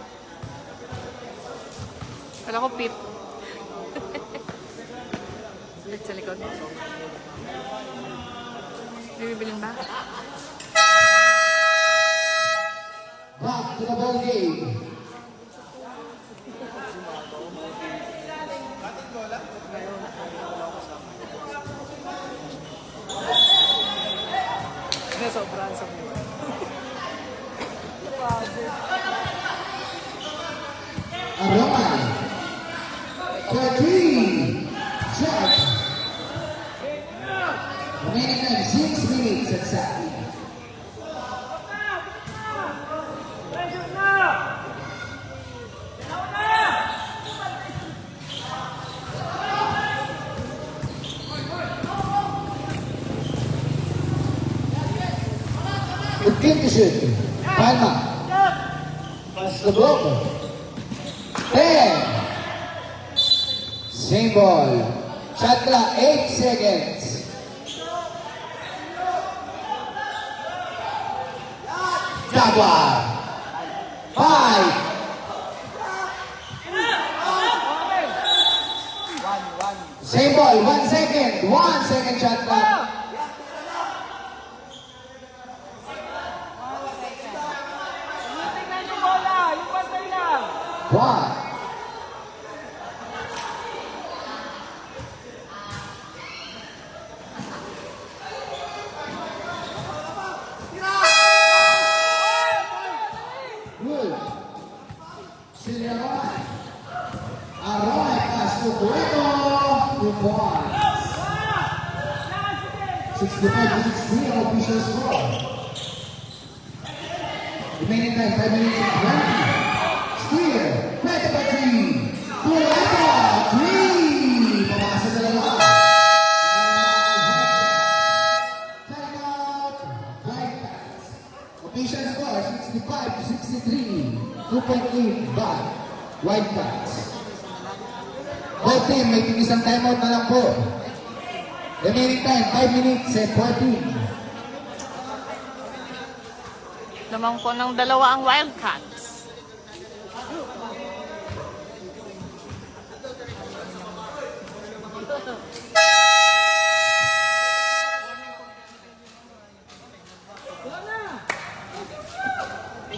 Wala ko pip. Sulit sa likod. May bibilin ba? Back to the ball game. Sobrang sa buhay. Aroman. For 3. Shot. Remaining time 6 minutes exactly. Shoot. Palma. Pass the block. 10. Same ball. Shot clock 8 seconds. Jaguar. 5. Same ball. 1 second. 1 second shot clock. Tingnan yung bola, yung pantay lang. 1. Good. Senior Roy. Arroy pass to Cueto. 2 points. 65 to 60 official score. Remaining time 5 minutes and 20. Steer. Cueto by 3. Cueto. 3. Pumasa na lang. Timeout. Right pass. Official score 65 to 63. 2.8 back. White Cats. Both team, may isang timeout na lang po. Remaining time, 5 minutes and 14. Lamang po ng dalawa ang Wildcats.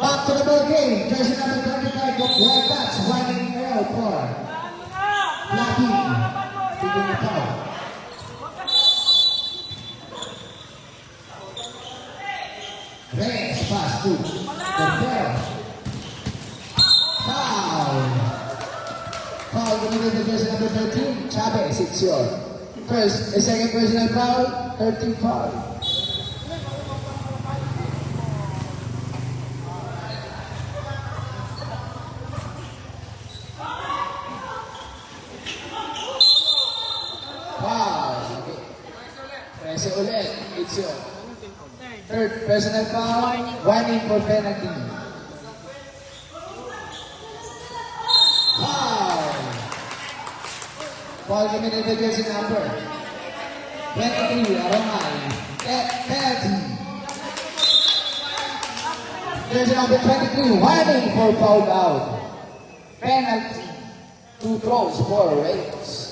Back to the ball game. Jersey number 25 of Wildcats, winding arrow for Lucky. Taking the foul. Reyes pass to Cordero. Foul. Foul committed to jersey number 13, Chavez. It's your second personal foul, 13 foul. Foul. Press ulit. It's your third personal foul, warning for penalty. Foul. Foul committed to jersey number 23, Aromal. Penalty. Jersey number 23, warning for foul out. Penalty. 2 throws for Reyes.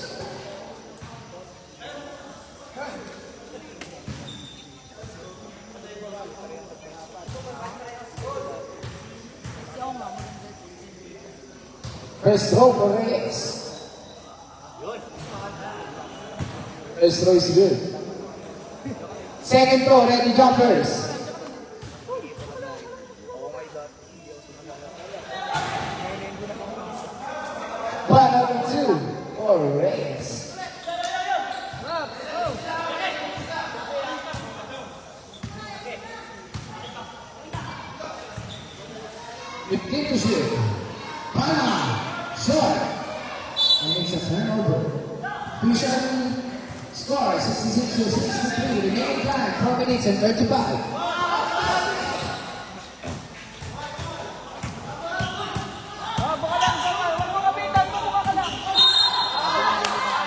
First throw for Reyes. First throw is good. Second throw, ready jumpers. One over 2 for Reyes. Fifteen to shoot. Pana, short. And it's a turnover. Vision score 66 to 63. Remaining time 4 minutes and 35.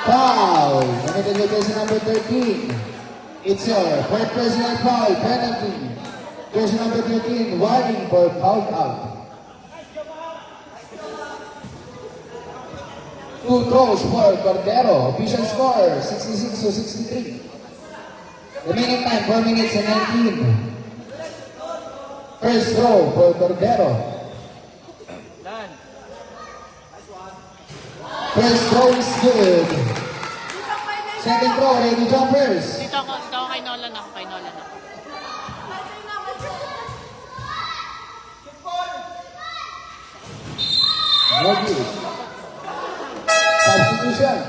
Foul. Committed to jersey number 13. It's your fourth personal foul, penalty. Jersey number 13, warning for foul out. 2 throws for Cordero. Official score 66 to 63. Remaining time 4 minutes and 19. First throw for Cordero. First throw is good. Second throw, ready jumpers. Dito ako kay Nolan ako, kay Nolan ako. No good. Substitution.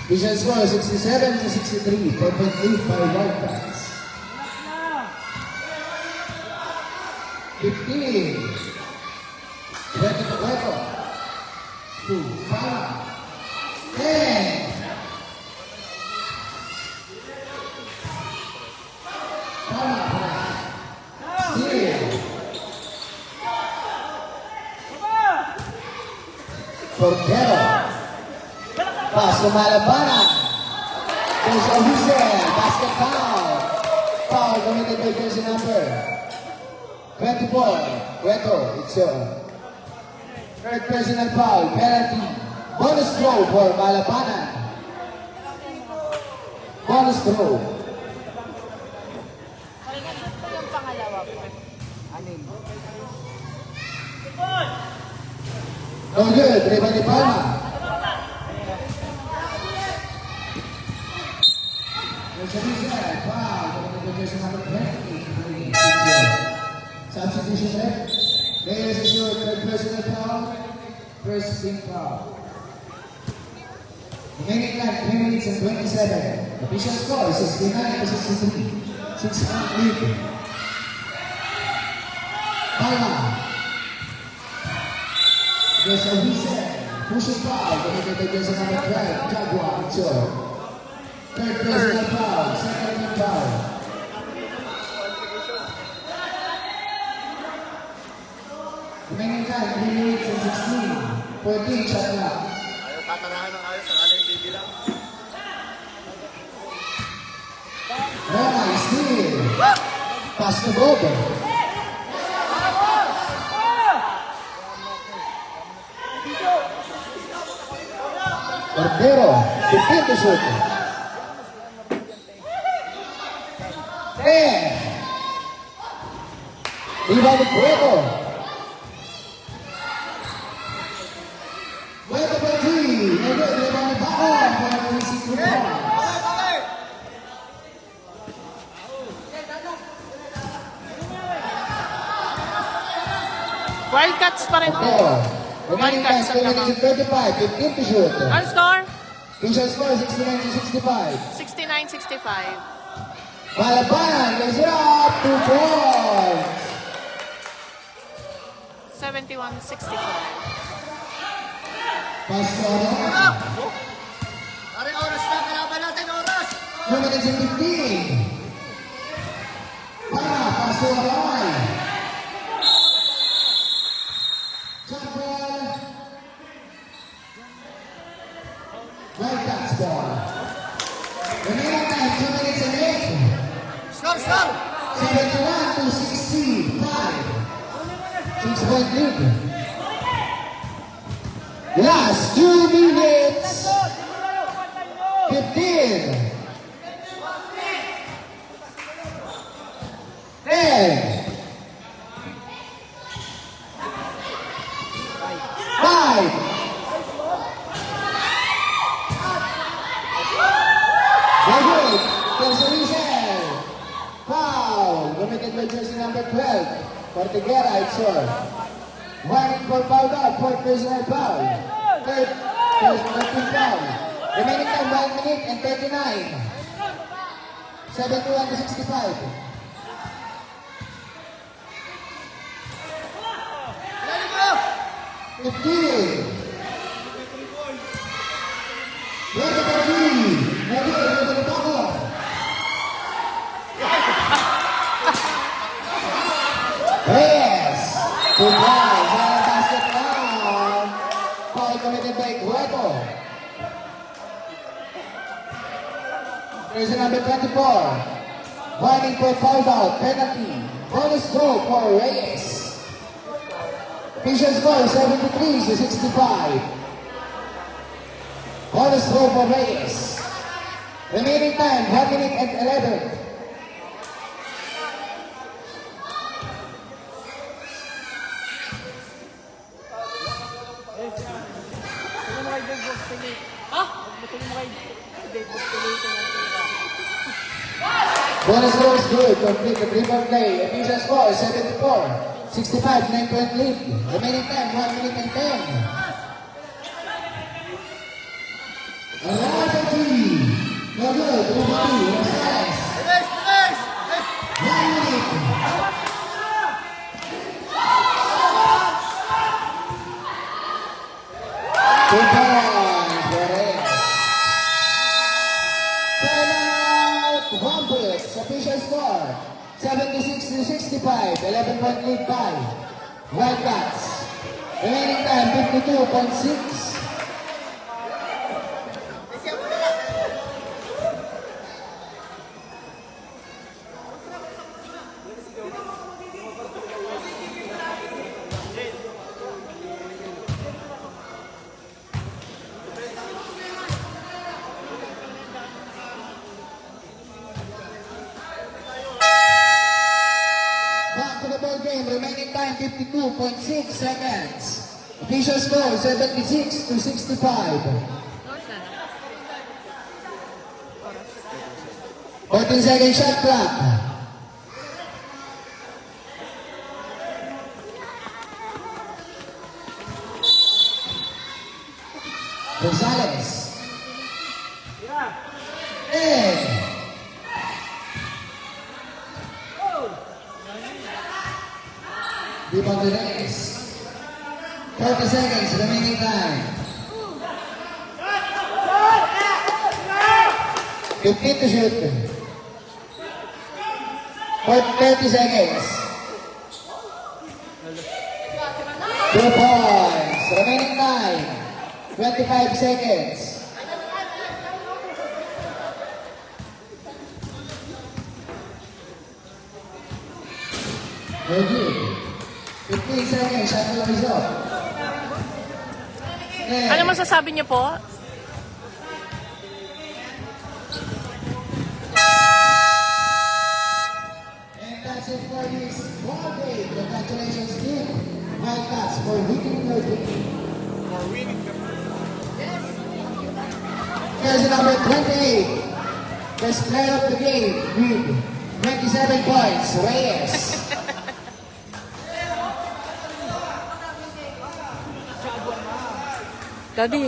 Vision score 67 to 63. 4.8 by Wildcats. 15. Reto to Reto. 2, 5. 10. Steal. Cordero. Pass to Malabanan. There's a whistle. Basket foul. Foul committed by jersey number 24. Reto, it's your third personal foul. Penalty. Bonus throw for Malabanan. Bonus throw. Yung pangalawa po. No good. Reba de Palma. There's a reset. Foul. Committed by jersey number 20. Substitution there. Reyes is your third personal foul. First team foul. Remaining time 3 minutes and 27. Official score 69 to 63. 6-point lead. Palma. There's a reset. Pushing foul, committed by jersey number 12, Jaguar, it's your third personal foul, second team foul. Remaining time, 3 minutes and 16. 14 shot clock. Ayaw tatanahan ng ayos, sakala yung bibilang. Roma is still. Pass to Bobo. Cordero, 15 to shoot. 10. Rebound to Bobo. Bobo for 3. No good. Rebound to Baon for the releasing group 1. Wildcats pa rin po. Remaining time, 2 minutes and 35. 15 to shoot. Ang score? Official score, 69 to 65. 69-65. Malaban, goes up, 2 points. 71-65. Pass to Arona. Aring oras na, kalaban natin oras! 2 minutes and 15. Pass to Arona. Jump ball. Wildcats ball. Remaining time, 2 minutes and 8. Score, score! 71 to 65. 6-point lead. Last 2 minutes. 15. 10. 5. Very good. There's a reason. Foul. Committed by jersey number 12. Portiguera, it's your. Warning for foul out. Fourth personal foul. Third personal team foul. Remaining time 1 minute and 39. 71 to 65. Ilalim mo! 15. Where's the three? Where's the power? Reyes. 2 points. Basket down. Foul committed by Gueto. Jersey number 24. Warning for foul out. Penalty. Bonus throw for Reyes. Official score 73 to 65. Bonus throw for Reyes. Remaining time 1 minute and 11. Bonus throw is good. Complete the 3-point play. Official score 74. 65, 9-point lead. Remaining time, 1 minute and 10. Another three. No good. 2-2. Rosales. Bilis, bilis! 1 minute. Two points for Reyes. Timeout. 1 point. Official score 76 to 65. 11-point lead by Wildcats. Remaining time 52.6. Back to the ball game. Remaining time 52.6 seconds. Official score 76 to 65. 14-second shot clock. Gonzalez. Hey. Rebound to Reyes. 30 seconds remaining time. 15 to shoot. For 30 seconds. 2 points. Remaining 9. 25 seconds. Reggie. 15 seconds. Shot clock is off. Ano masasabi niyo po? And that's it for this ball game. Congratulations, team Wildcats, for winning your game. Jersey number 28, best player of the game with 27 points, Reyes. Daddy.